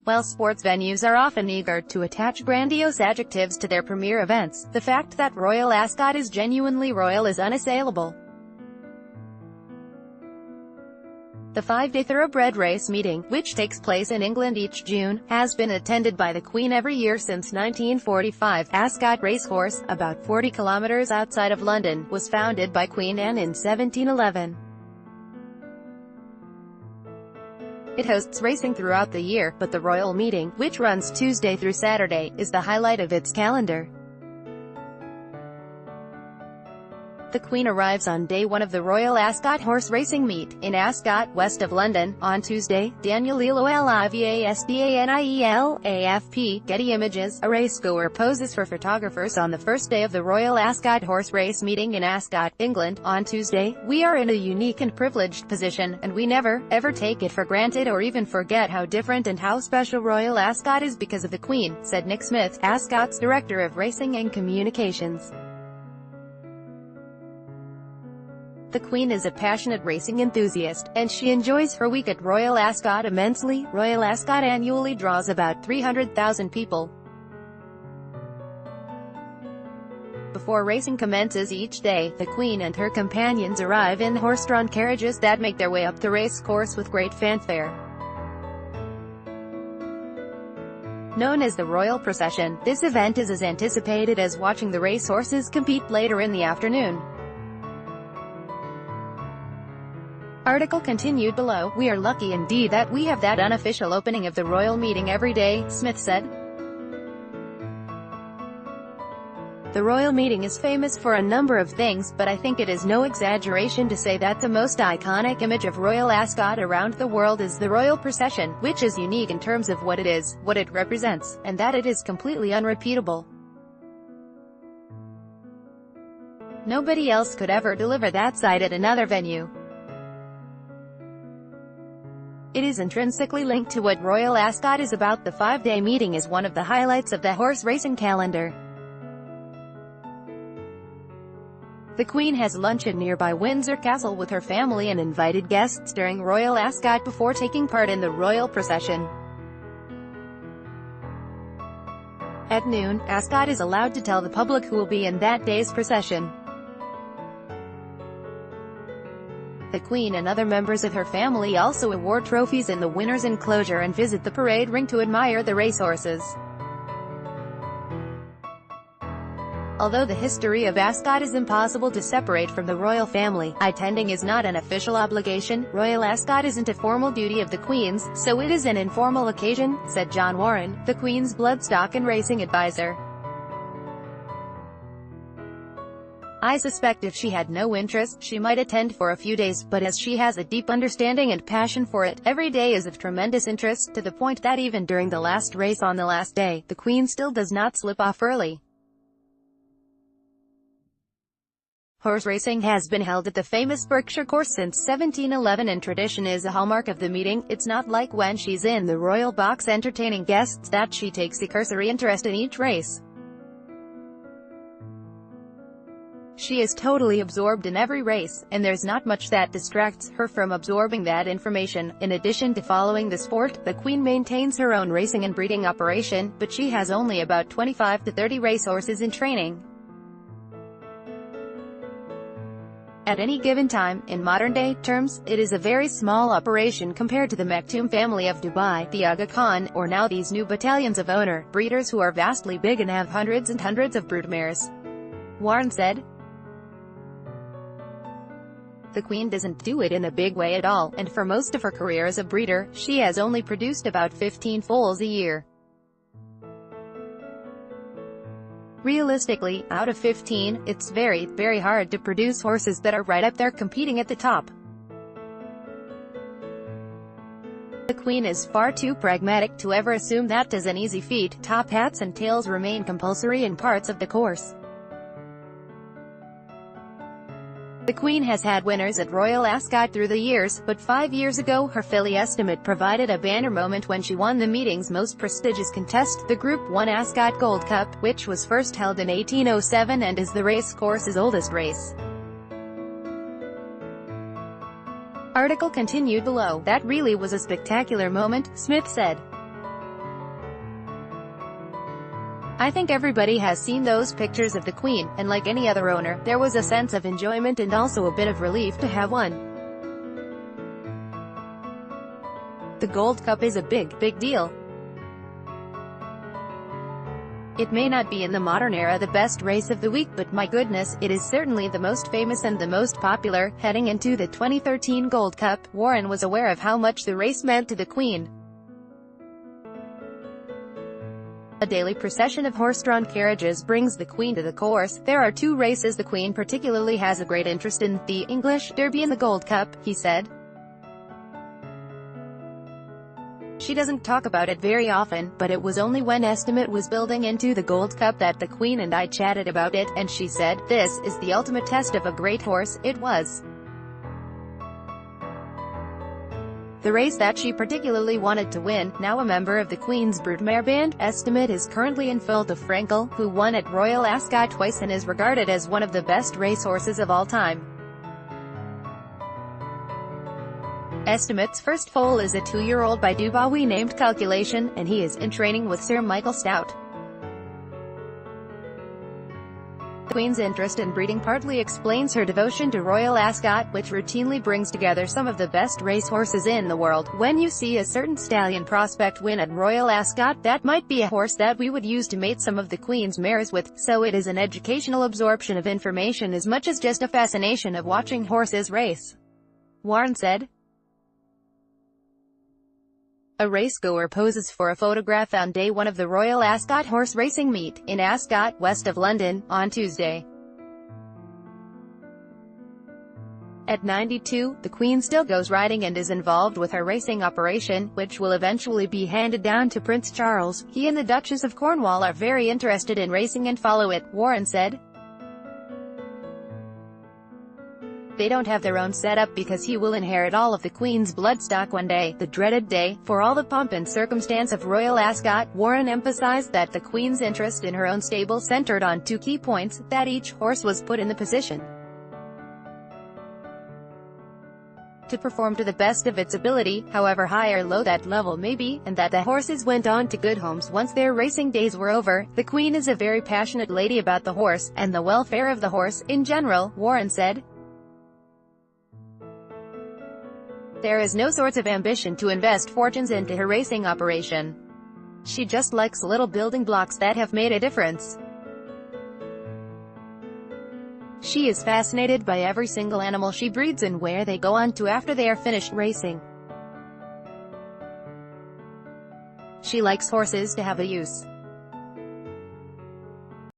While sports venues are often eager to attach grandiose adjectives to their premier events, the fact that Royal Ascot is genuinely royal is unassailable. The 5-day thoroughbred race meeting, which takes place in England each June, has been attended by the Queen every year since 1945. Ascot Racecourse, about 40 kilometers outside of London, was founded by Queen Anne in 1711. It hosts racing throughout the year, but the royal meeting, which runs Tuesday through Saturday, is the highlight of its calendar. The Queen arrives on day 1 of the Royal Ascot Horse Racing Meet, in Ascot, west of London, on Tuesday. Daniel Livasdaniel AFP, Getty Images. A racegoer poses for photographers on the first day of the Royal Ascot Horse Race Meeting in Ascot, England, on Tuesday. "We are in a unique and privileged position, and we never, ever take it for granted or even forget how different and how special Royal Ascot is because of the Queen," said Nick Smith, Ascot's Director of Racing and Communications. The Queen is a passionate racing enthusiast, and she enjoys her week at Royal Ascot immensely. Royal Ascot annually draws about 300,000 people. Before racing commences each day, the Queen and her companions arrive in horse-drawn carriages that make their way up the race course with great fanfare. Known as the Royal Procession, this event is as anticipated as watching the racehorses compete later in the afternoon. Article continued below. "We are lucky indeed that we have that unofficial opening of the royal meeting every day," Smith said. "The royal meeting is famous for a number of things, but I think it is no exaggeration to say that the most iconic image of Royal Ascot around the world is the royal procession, which is unique in terms of what it is, what it represents, and that it is completely unrepeatable. Nobody else could ever deliver that sight at another venue. It is intrinsically linked to what Royal Ascot is about." The 5-day meeting is one of the highlights of the horse racing calendar. The Queen has lunch at nearby Windsor Castle with her family and invited guests during Royal Ascot before taking part in the royal procession. At noon, Ascot is allowed to tell the public who will be in that day's procession. The Queen and other members of her family also award trophies in the winner's enclosure and visit the parade ring to admire the racehorses. Although the history of Ascot is impossible to separate from the royal family, attending is not an official obligation. Royal Ascot isn't a formal duty of the Queen's, so it is an informal occasion, said John Warren, the Queen's bloodstock and racing advisor. "I suspect if she had no interest, she might attend for a few days, but as she has a deep understanding and passion for it, every day is of tremendous interest, to the point that even during the last race on the last day, the Queen still does not slip off early." Horse racing has been held at the famous Berkshire course since 1711 and tradition is a hallmark of the meeting. It's not like when she's in the royal box entertaining guests that she takes a cursory interest in each race. She is totally absorbed in every race, and there's not much that distracts her from absorbing that information. In addition to following the sport, the Queen maintains her own racing and breeding operation, but she has only about 25 to 30 racehorses in training. At any given time, in modern-day terms, it is a very small operation compared to the Maktoum family of Dubai, the Aga Khan, or now these new battalions of owner breeders who are vastly big and have hundreds and hundreds of broodmares. Warren said. The Queen doesn't do it in a big way at all, and for most of her career as a breeder, she has only produced about 15 foals a year. Realistically, out of 15, it's very, very hard to produce horses that are right up there competing at the top. The Queen is far too pragmatic to ever assume that is an easy feat. Top hats and tails remain compulsory in parts of the course. The Queen has had winners at Royal Ascot through the years, but 5 years ago her filly Estimate provided a banner moment when she won the meeting's most prestigious contest, the Group 1 Ascot Gold Cup, which was first held in 1807 and is the racecourse's oldest race. Article continued below. "That really was a spectacular moment," Smith said. I think everybody has seen those pictures of the Queen, and like any other owner, there was a sense of enjoyment and also a bit of relief to have one. The Gold Cup is a big deal. It may not be in the modern era the best race of the week, but my goodness, it is certainly the most famous and the most popular. Heading into the 2013 Gold Cup, Warren was aware of how much the race meant to the Queen. A daily procession of horse-drawn carriages brings the Queen to the course. There are two races the Queen particularly has a great interest in, the English Derby and the Gold Cup, he said. She doesn't talk about it very often, but it was only when Estimate was building into the Gold Cup that the Queen and I chatted about it, and she said, "This is the ultimate test of a great horse." It was the race that she particularly wanted to win. Now a member of the Queen's broodmare band, Estimate is currently in full to Frankel, who won at Royal Ascot twice and is regarded as one of the best racehorses of all time. Estimate's first foal is a 2-year-old by Dubawi named Calculation, and he is in training with Sir Michael Stout. The Queen's interest in breeding partly explains her devotion to Royal Ascot, which routinely brings together some of the best racehorses in the world. When you see a certain stallion prospect win at Royal Ascot, that might be a horse that we would use to mate some of the Queen's mares with, so it is an educational absorption of information as much as just a fascination of watching horses race, Warren said. A racegoer poses for a photograph on day one of the Royal Ascot horse racing meet, in Ascot, west of London, on Tuesday. At 92, the Queen still goes riding and is involved with her racing operation, which will eventually be handed down to Prince Charles. He and the Duchess of Cornwall are very interested in racing and follow it, Warren said. They don't have their own setup because he will inherit all of the Queen's bloodstock one day, the dreaded day. For all the pomp and circumstance of Royal Ascot, Warren emphasized that the Queen's interest in her own stable centered on two key points: that each horse was put in the position to perform to the best of its ability, however high or low that level may be, and that the horses went on to good homes once their racing days were over. The Queen is a very passionate lady about the horse, and the welfare of the horse, in general, Warren said. There is no sort of ambition to invest fortunes into her racing operation. She just likes little building blocks that have made a difference. She is fascinated by every single animal she breeds and where they go on to after they are finished racing. She likes horses to have a use.